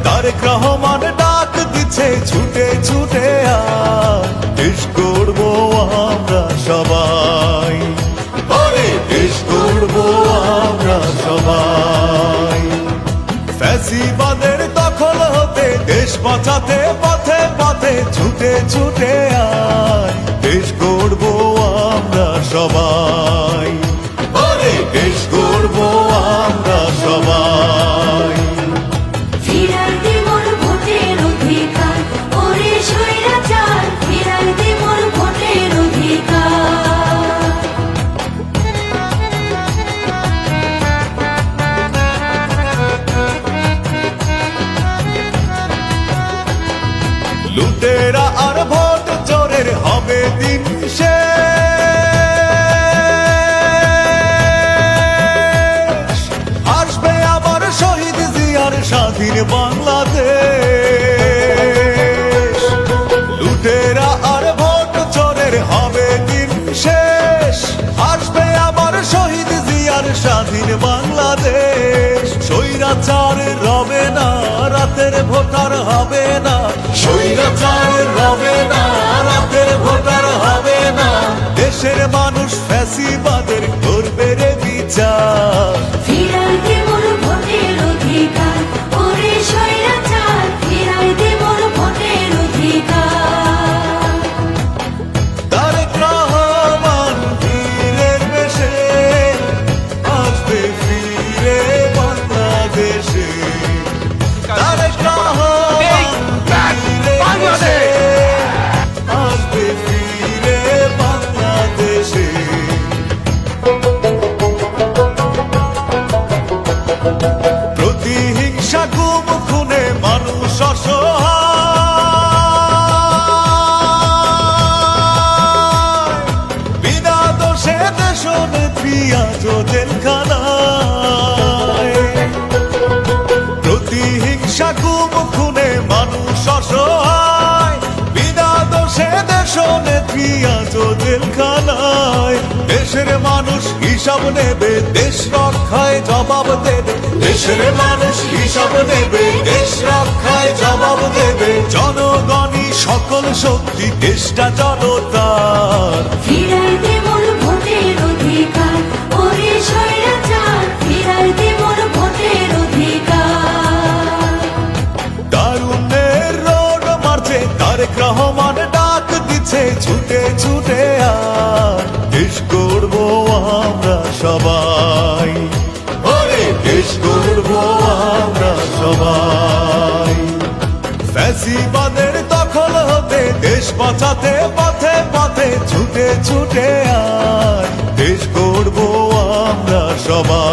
তারেক রহমান ডাক দিচ্ছে ছুটে ছুটে দেশ গড়বো আমরা সবাই, দেশ গড়বো আমরা সবাই। ফ্যাসিবাদের দখল হতে দেশ বাঁচাতে পথে পথে ছুটে ছুটে দেশ গড়বো আমরা সবাই, দেশ গড়বো আমরা সবাই। লুটেরা আর ভোট চোরের হবে দিন শেষ, আসবে আবার শহীদ জিয়ার স্বাধীন বাংলাদেশ। লুটেরা আর ভোট চোরের হবে দিন শেষ, আসবে আবার শহীদ জিয়ার স্বাধীন বাংলাদেশ। স্বৈরাচার রবে না, রাতের ভোটার হবে না, স্বৈরাচার রবে না, রাতের ভোটার হবে না। দেশের মানুষ ফ্যাসিবাদের করবে রে বিচার। ফিরাইতে মোর ভোটের অধিকার, ওরে স্বৈরাচার ফিরাইতে মোর ভোটের অধিকার। তারেক রহমান বীরের বেশে আসবে ফিরে বাংলাদেশে। তারেক রহমান বীরের বেশে আসবে ফিরে বাংলাদেশে। প্রতিহিংসা গুম খুনে মানুষ অসহায়, বিনা দোষে দেশ নেত্রী আজ জেলখানায়। প্রতিহিংসা গুম খুনে মানুষ অসহায়, বিনা দোষে দেশ নেত্রী আজ জেলখানায়। দেশের মানুষ হিসাব নেবে, দেশ রক্ষায় জবাব দেবে। দেশের মানুষ হিসাব নেবে, দেশ রক্ষায় জবাব দেবে। জনগণই সকল শক্তি, দেশটা জনতার। ফিরাইতে মোর ভোটের অধিকার, ওরে স্বৈরাচার ফিরাইতে মোর ভোটের অধিকার। তারুণ্যের রোড মারছে তারেক রহমান ডাক দিচ্ছে ছুটে ছুটে দেশ গড়বো আমরা সবাই, দেশ গড়বো আমরা সবাই। ফ্যাসিবাদের দখল হতে দেশ বাঁচাতে পথে পথে ছুটে ছুটে দেশ গড়বো আমরা সবাই।